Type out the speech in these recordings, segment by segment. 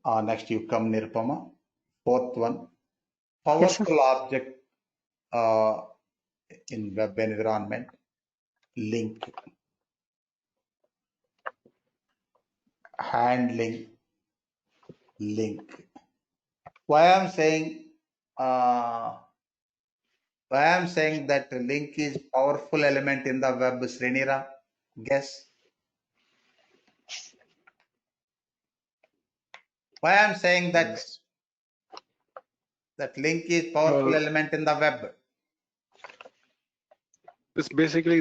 Next you come Nirupama. Fourth one, Yes, sir. powerful object in web environment, link, handling, link. Why I'm saying that link is powerful element in the web, Srinira? Guess. Why I'm saying that link is powerful element in the web? It's basically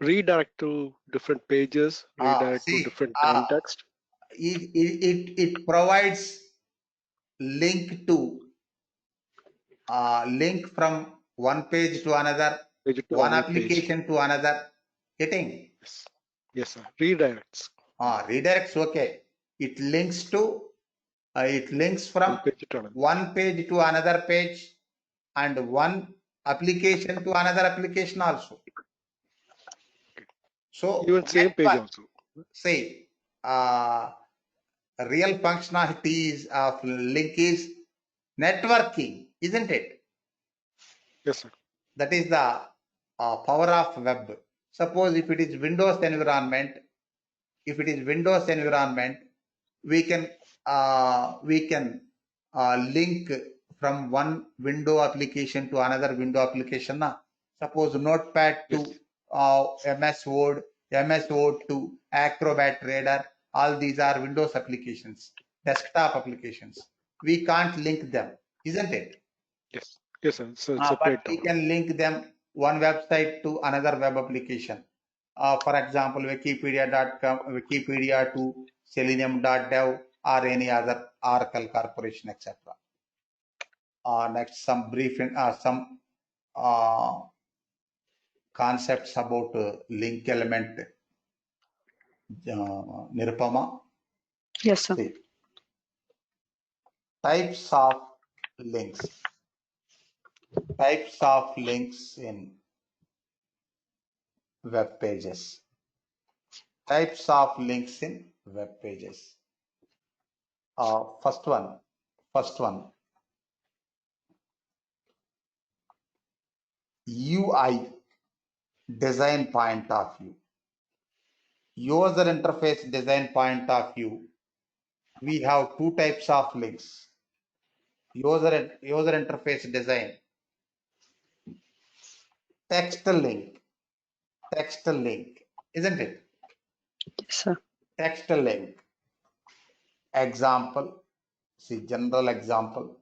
redirect to different pages, redirect to different context. It provides link to link from one page to another, one application to another. Getting? Yes, sir. Redirects. Redirects. Okay. It links to. It links from one page to another page, and one application to another application also. So even same page also. Say, real functionalities of link is networking, isn't it? Yes, sir. That is the power of web. Suppose if it is Windows environment, we can link from one window application to another window application. Suppose Notepad to MS Word, MS Word to Acrobat Reader. All these are Windows applications, desktop applications. We can't link them, isn't it? Yes, yes, sir. So but we can link them one website to another web application. For example, Wikipedia.com, Wikipedia to Selenium.dev or any other Oracle Corporation, etc. Next, some briefing, some concepts about link element. Nirupama. Yes, sir. See, types of links. Types of links in web pages. Types of links in web pages. First one, UI design point of view. User interface design point of view. We have two types of links. User interface design. Text link, isn't it? Yes, sir. Text link. Example, see general example.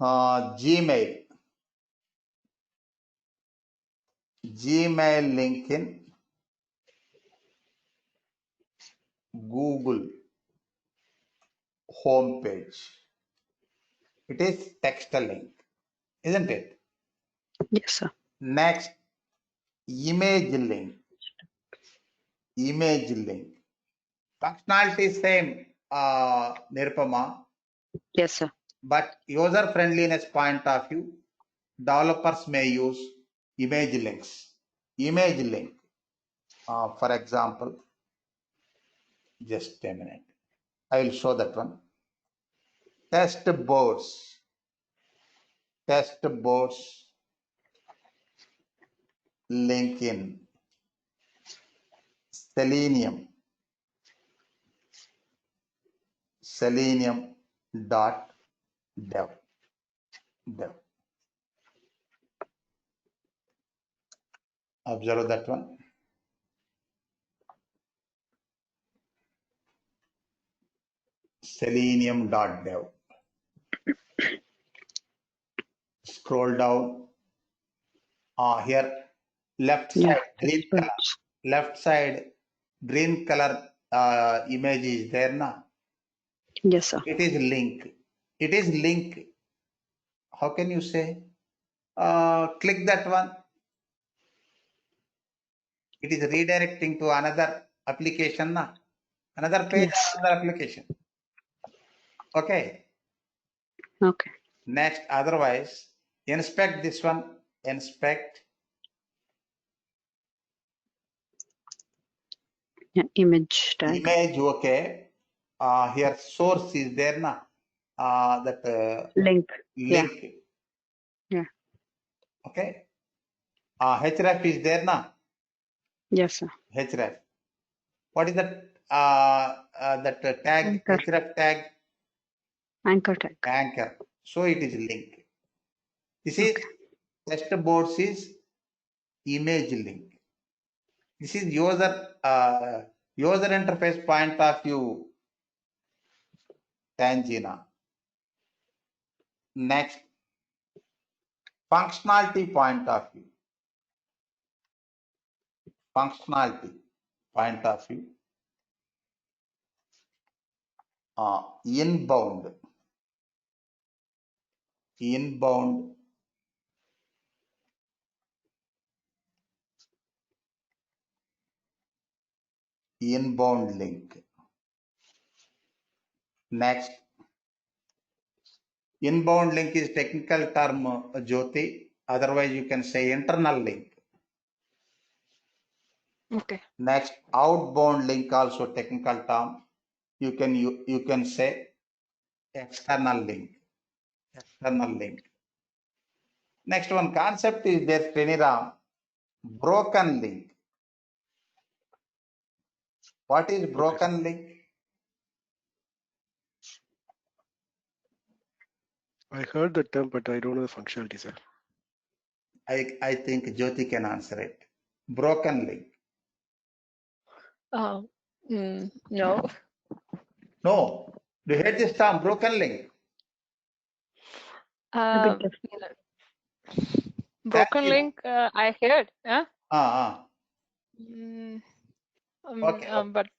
Gmail link in Google home page. It is text link, isn't it? Yes, sir. Next, image link. Functionality is same, Nirupama. Yes, sir. But user friendliness point of view, developers may use image links. For example, just a minute. I will show that one. Test boards. Link in Selenium. Selenium.dev. Observe that one. Selenium.dev. Scroll down. Here, left side green color image is there now. Yes, sir. It is link. How can you say? Click that one. It is redirecting to another application now. Another page, another application. Okay. Next, otherwise, inspect this one. Inspect. Image tag. Image, okay. here source is there na, that Link. link. Yeah. Okay. href is there na, Yes, sir. href. What is that? That tag, Anchor. href tag, Anchor tag. anchor. So it is link. This is test boards is image link. This is user interface point of view, Tangina. Next, functionality point of view. Functionality point of view. Inbound. Inbound. Inbound link. Next, inbound link is technical term, Jyoti. Otherwise, you can say internal link. Okay. Next, outbound link also technical term. You can say external link. External link. Next one concept is there, Sriniram, broken link. What is broken link? I heard the term, but I don't know the functionality, sir. I think Jyoti can answer it. Broken link. No. No. Do you hear this term, broken link? A bit Broken Tangina. link, I heard. Huh? Okay. But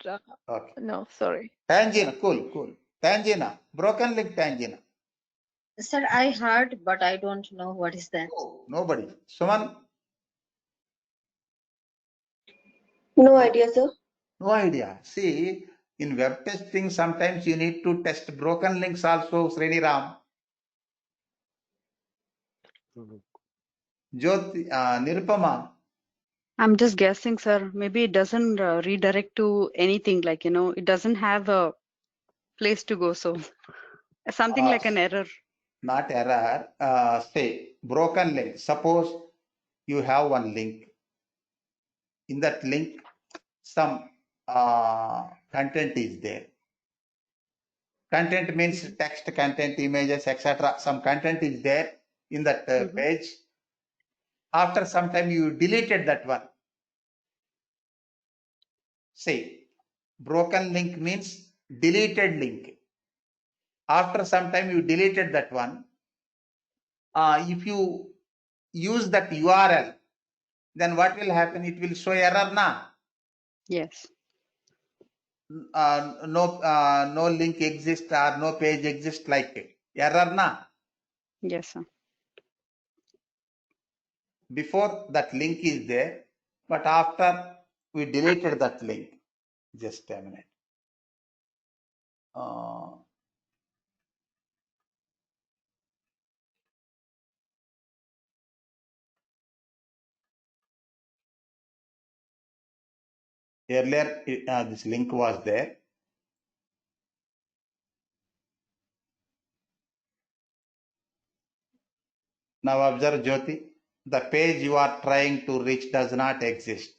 Okay. no, sorry. Tangina, cool. Tangina, broken link Tangina. Sir, I heard, but I don't know what is that. Oh, nobody. Someone? No idea, sir. No idea. See, in web testing, sometimes you need to test broken links also, Sriniram. Jyoti, Nirupama. I'm just guessing, sir. Maybe it doesn't redirect to anything, like, it doesn't have a place to go. So something like an error. Not error. Say, broken link. Suppose you have one link. In that link, some content is there. Content means text content, images, etc. Some content is there in that page. After some time, you deleted that one. Say, broken link means deleted link. After some time, you deleted that one. If you use that URL, then what will happen? It will show error na. Yes. No link exists or no page exists, like error na. Yes, sir. Before that link is there, but after we deleted that link. Just a minute. Earlier, this link was there. Now observe, Jyoti, the page you are trying to reach does not exist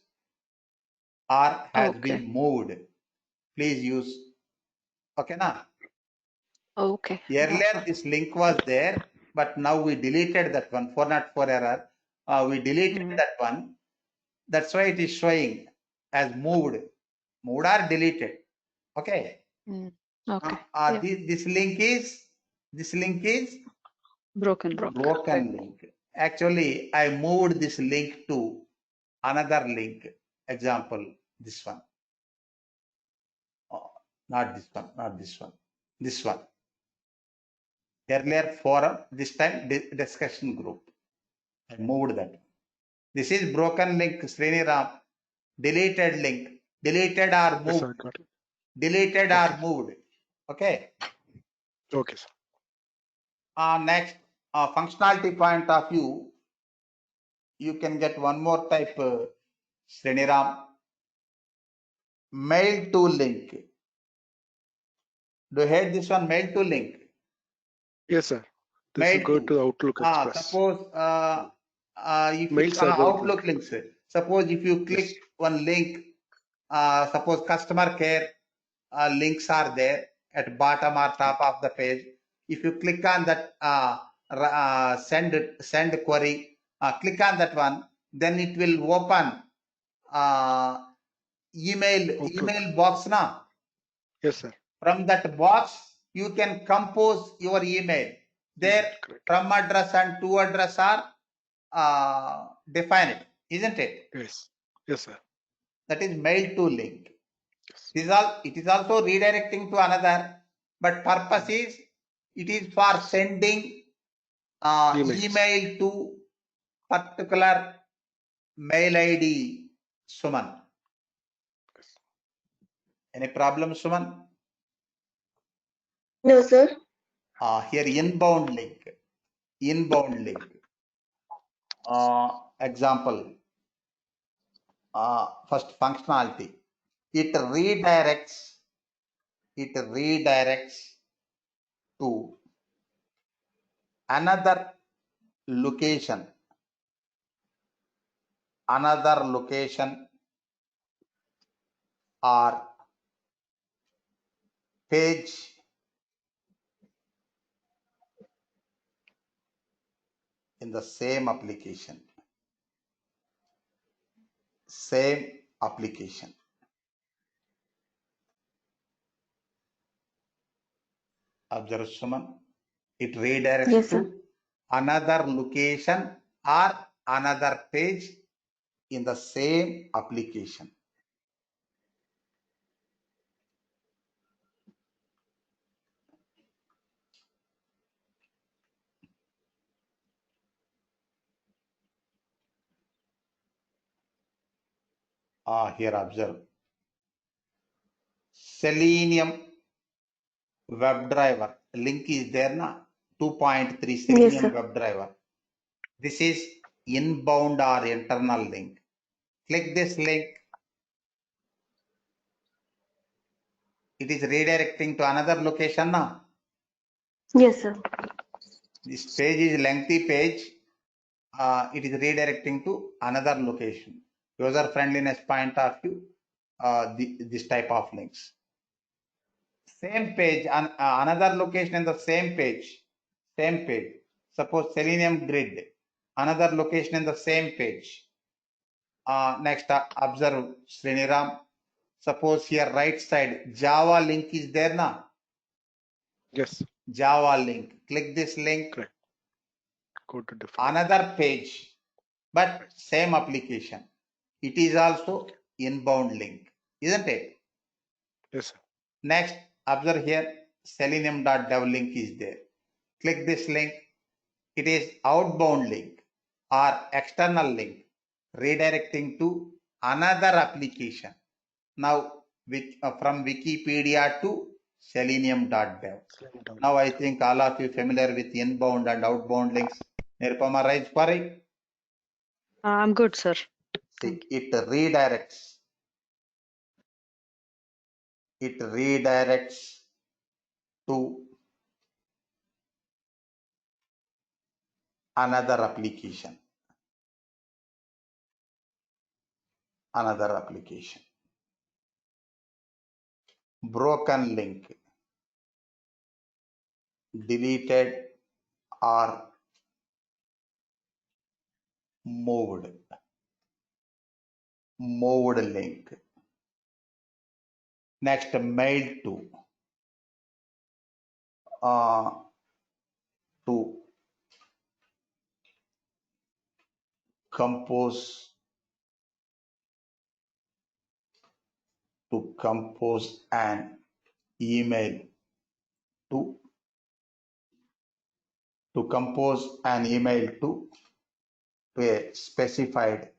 or has been moved. Please use. Okay, na? Okay. Earlier, this link was there, but now we deleted that one. 404 error. We deleted that one. That's why it is showing as moved or deleted. Okay. Okay. This link is Broken. link. Actually, I moved this link to another link. Example, this one. Not this one. This one. Earlier forum, this time discussion group. I moved that. This is broken link, Sriniram. Deleted link. Deleted or moved. Yes, sir, got it. Deleted or moved. Okay. Okay, sir. Next, functionality point of view, you can get one more type, Sriniram. Mail to link. Do you heard this one, mail to link? Yes, sir. This Mail is go to. to Outlook Express. Suppose if Mail you, server Outlook links. Suppose if you click Yes. one link, suppose customer care links are there at bottom or top of the page. If you click on that send query, click on that one, then it will open email box now. Yes, sir. From that box, you can compose your email. There, Correct. from address and to address are defined, isn't it? Yes. Yes, sir. That is mail to link. Yes. It is also redirecting to another, but purpose is it is for sending Emails. email to particular mail ID. Suman. Any problem, Suman? No, sir. Here inbound link. Inbound link. Example. First functionality. It redirects to another location or page in the same application. Observe, Suman. It redirects Yes, to sir. another location or another page in the same application. Here observe. Selenium WebDriver link is there na 2.3 Selenium Yes, sir. WebDriver. This is inbound or internal link. Click this link. It is redirecting to another location now. Yes, sir. This page is lengthy page. It is redirecting to another location. User friendliness point of view, this type of links. Same page, another location in the same page. Suppose Selenium grid, another location in the same page. Next, observe Sriniram. Suppose here right side Java link is there now. Yes. Java link. Click this link. Correct. Go to different. Another page, but same application. It is also inbound link, isn't it? Yes, sir. Next, observe here selenium.dev link is there. Click this link. It is outbound link or external link redirecting to another application. Now, from Wikipedia to selenium.dev. Now, I think all of you familiar with inbound and outbound links. Nirupama, raise query. I'm good, sir. See, it redirects to another application. Broken link, deleted or moved link. Next, mail to compose an email to a specified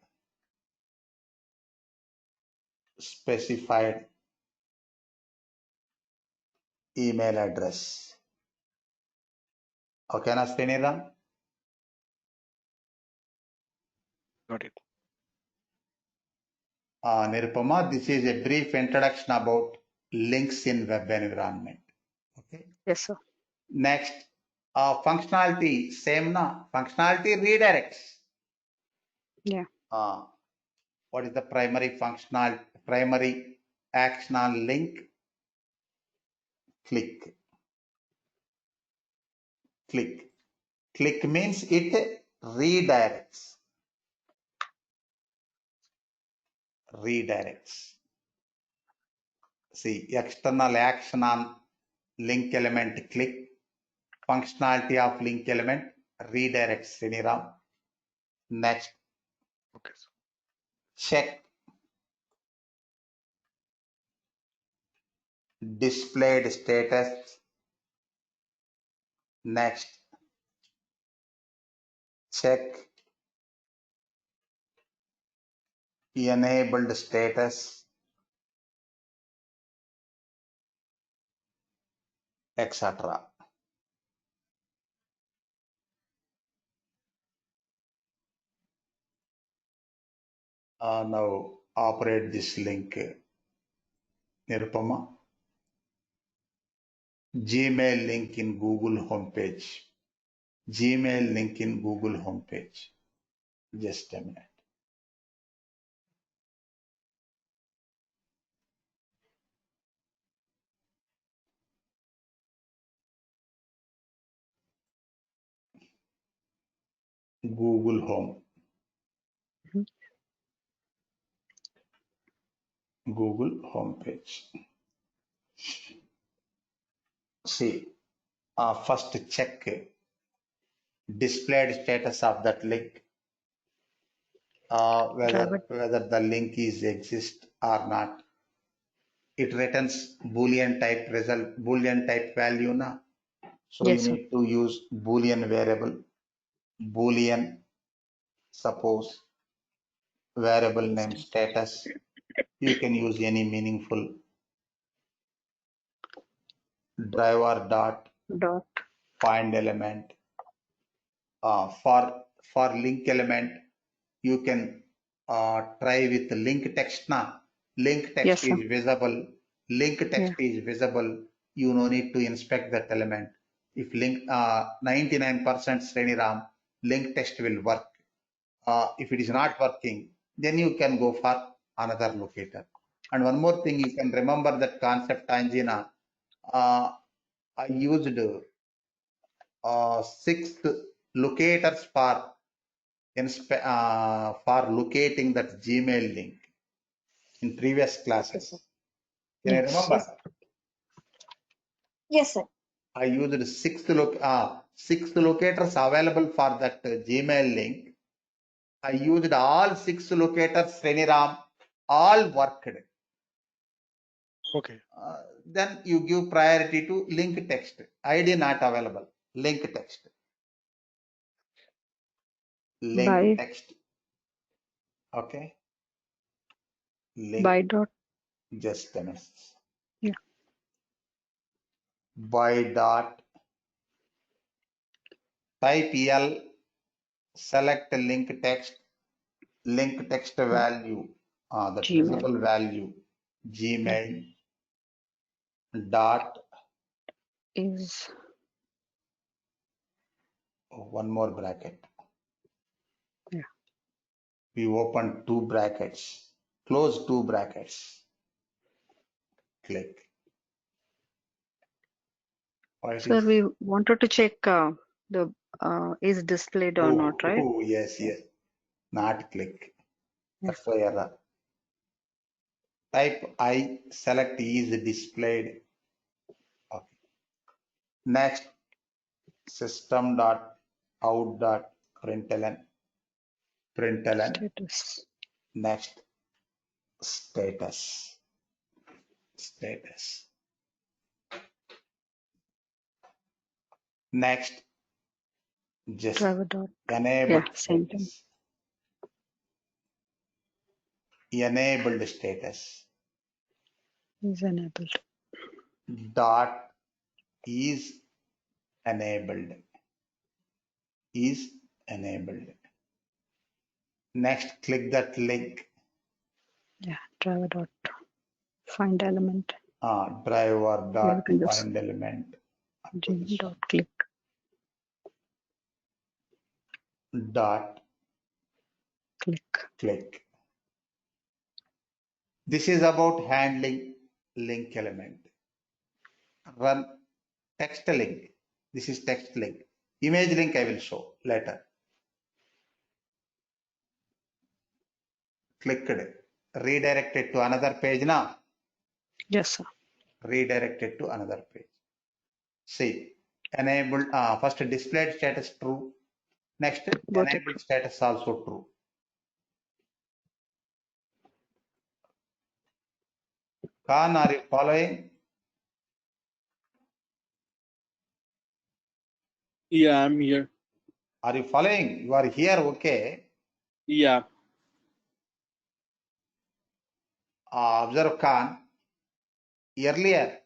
email address. Okay, na Sriniram? Got it. Nirupama, this is a brief introduction about links in web environment. Okay. Yes, sir. Next, functionality, same na, functionality redirects. Yeah. What is the primary actional link? Click. Click. Click means it redirects. Redirects. See, external action on link element click. Functionality of link element redirects. Sriniram. Next, Okay. check displayed status. Next, check enabled status, etc. Now operate this link, Nirupama. Gmail link in Google homepage. Gmail link in Google homepage. Just a minute. Google Home. Mhm. Google homepage. See, first check displayed status of that link. Whether the link is exist or not. It returns Boolean type result, Boolean type value na. So Yes, you sir. need to use Boolean variable, Boolean suppose variable name status. You can use any meaningful driver dot Dot. find element. For link element, you can try with link text na. Link text Yes, sir. is visible. Link text is visible. You no need to inspect that element. If link 99% Sriniram, link text will work. If it is not working, then you can go for another locator. And one more thing, you can remember that concept Angina. I used 6 locators for locating that Gmail link in previous classes. Can you Yes. remember? Yes, sir. I used 6 locators available for that Gmail link. I used all 6 locators, Sriniram, all worked. Okay. Then you give priority to link text. ID not available. Link text. Link By text. Okay. Link. by dot. Just a minute. Yeah. By dot. Type L. Select link text. Link text value. That Gmail. visible value. Gmail. Dot. Is One more bracket. Yeah. We open 2 brackets. Close 2 brackets. Click. Why it Sir, is? we wanted to check the is displayed or not, right? Oh, yes. Not click. Yes. That's why error. Type I, select is displayed. Okay. Next, system.out.println. Status. Next, status. Next, just Driver dot. enable Same thing. status. Enabled status. Is enabled. Dot is enabled. Is enabled. Next, click that link. Yeah. Driver dot find element. driver Yeah, dot you can just find element gmail.click. dot Click. This is about handling link element. Run text link. This is text link. Image link I will show later. Clicked. Redirected to another page now. Yes, sir. Redirected to another page. See, enabled, first displayed status true. Next, Got it. enabled status also true. Khan, are you following? Yeah, I'm here. Are you following? You are here, okay. Yeah. Observe Khan. Earlier,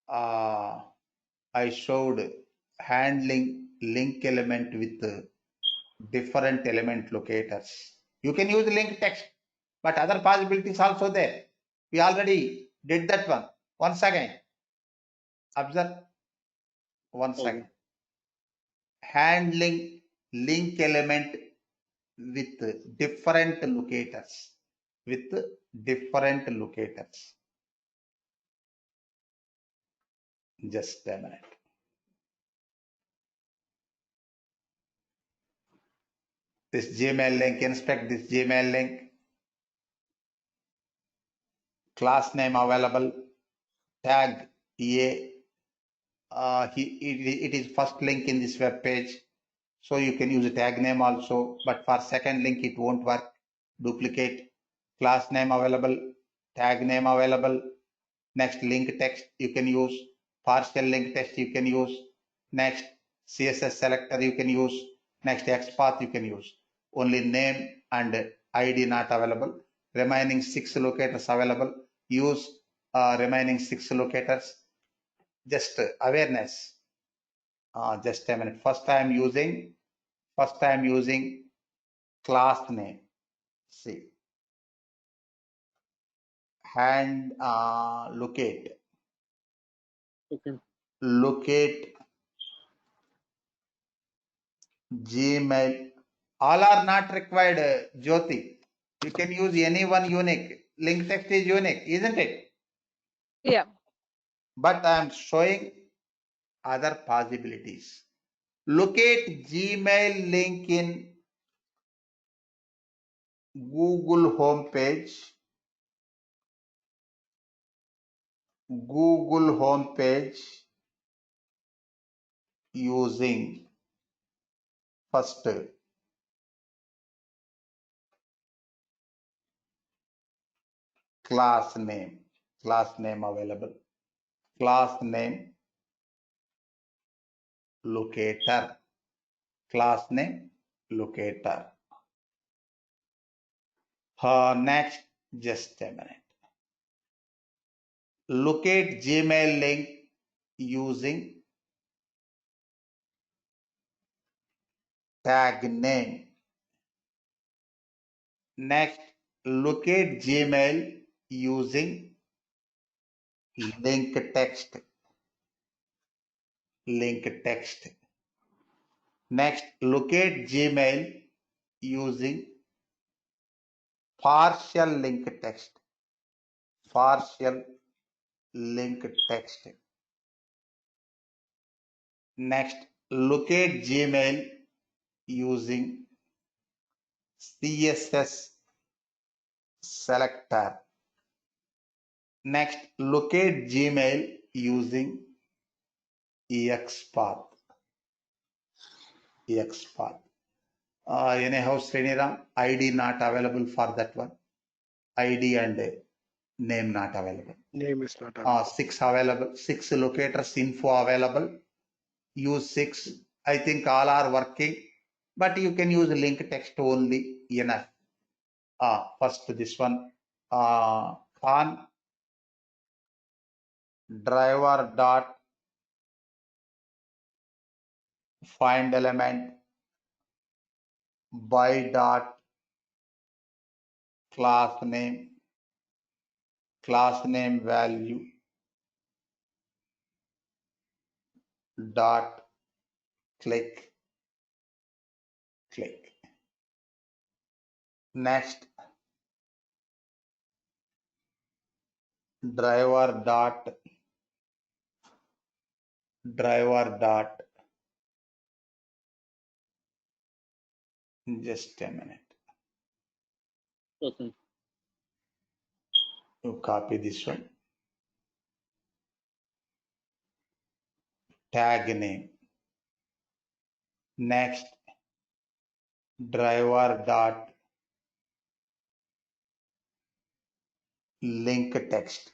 I showed handling link element with different element locators. You can use link text, but other possibilities also there. We already did that one. Once again, observe. Once Okay. again, handling link element with different locators. With different locators. Just a minute. This Gmail link, inspect this Gmail link. Class name available. Tag A. It is first link in this web page. So you can use a tag name also, but for second link it won't work. Duplicate. Class name available. Tag name available. Next link text you can use. Partial link text you can use. Next CSS selector you can use. Next XPath you can use. Only name and ID not available. Remaining 6 locators available. Use remaining 6 locators. Just awareness. Just a minute. First I am using class name. See. And locate. Okay. Locate Gmail. All are not required, Jyoti. You can use any one unique. Link text is unique, isn't it? Yeah. But I am showing other possibilities. Locate Gmail link in Google homepage. Google homepage using first class name available, class name locator, class name locator. Next, just a minute. Locate Gmail link using tag name. Next, locate Gmail using link text. Link text. Next, locate Gmail using partial link text. Partial link text. Next, locate Gmail using CSS selector. Next, locate Gmail using XPath. XPath. Anyhow, Sriniram, ID not available for that one. ID and name not available. Name is not available. 6 available, 6 locators info available. Use 6. I think all are working, but you can use link text only enough. First this one, on driver dot find element by dot class name class name value dot click. Next, driver dot just a minute. Okay. You copy this one. Tag name. Next, driver dot link text.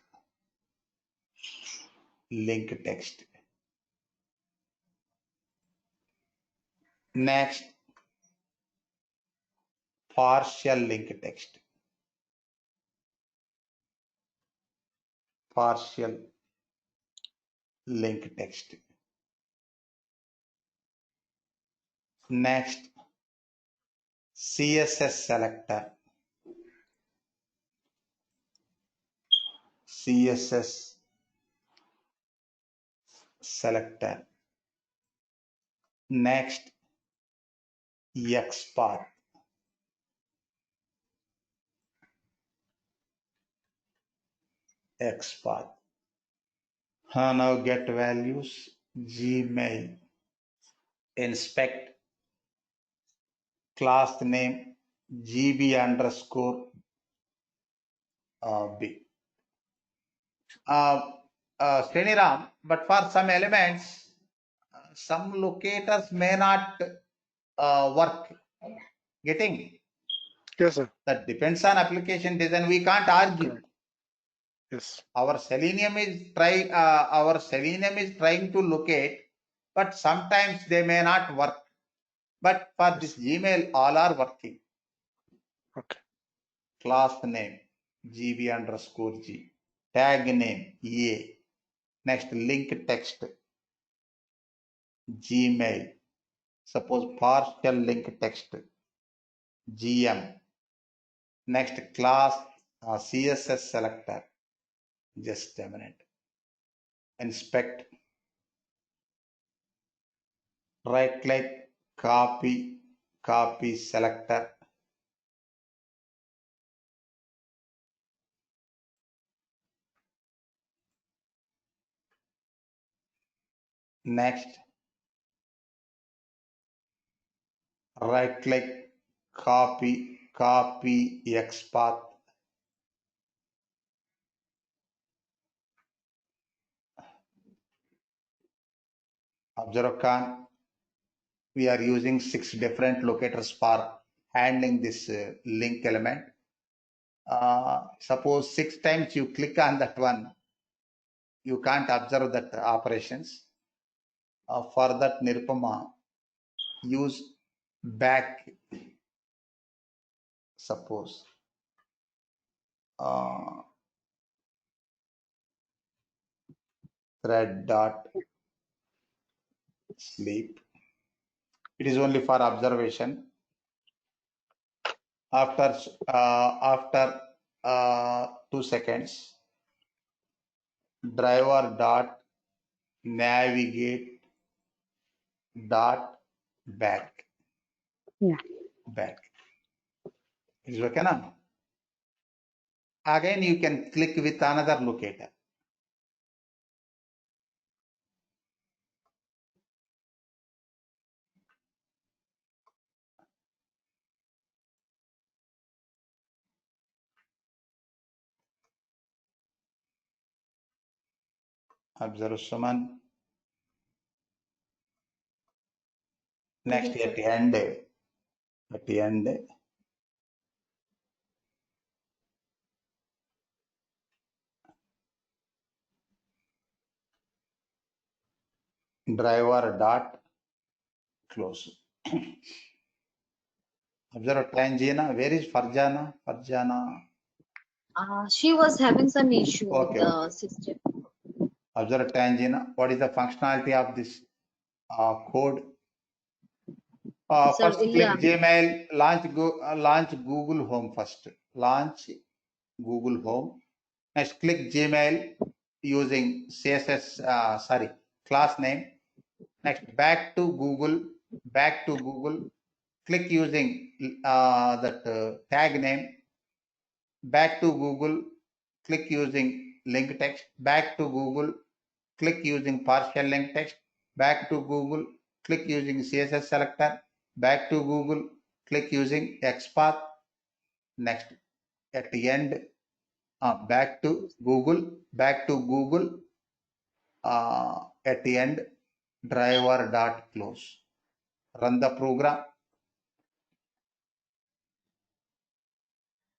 Next, partial link text. Next, CSS selector. Next, XPath. Now get values. Gmail. Inspect. Class name GB underscore B. Sriniram, but for some elements, some locators may not work. Getting? Yes, sir. That depends on application design. We can't argue. Correct. Yes. Our Selenium is trying to locate, but sometimes they may not work. But for this Gmail, all are working. Okay. Class name GB underscore G. Tag name EA. Next, link text Gmail. Suppose partial link text GM. Next, class CSS selector. Just a minute. Inspect. Right click, copy selector. Next, right click, copy XPath. Observe Khan, we are using 6 different locators for handling this link element. Suppose 6 times you click on that one, you can't observe that operations. For that, Nirupama, use back. Suppose thread dot sleep. It is only for observation. After 2 seconds, driver dot navigate dot back. Yeah. Back. Is okay now? Again, you can click with another locator. Observe Suman. Next, Yes, at the end, driver dot close. Observe Tangina. Where is Farjana? She was having some issue with Okay, the okay. system. Observe Tangina. What is the functionality of this code? Sir, First click yeah. Gmail, launch Google Home first. Launch Google Home. Next, click Gmail using CSS, class name. Next, back to Google, click using tag name. Back to Google, click using link text. Back to Google, click using partial link text. Back to Google, click using CSS selector. Back to Google, click using XPath. Next, at the end, back to Google, at the end, driver.close. Run the program.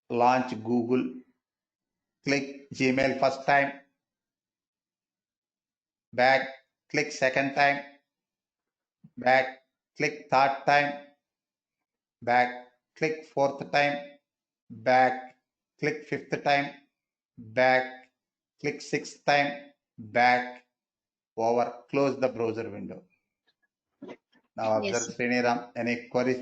Launch Google. Click Gmail first time. Back, click second time. Back, click third time. Back, click fourth time. Back, click fifth time. Back, click sixth time. Back, over. Close the browser window. Now observe Yes. Sriniram, any queries?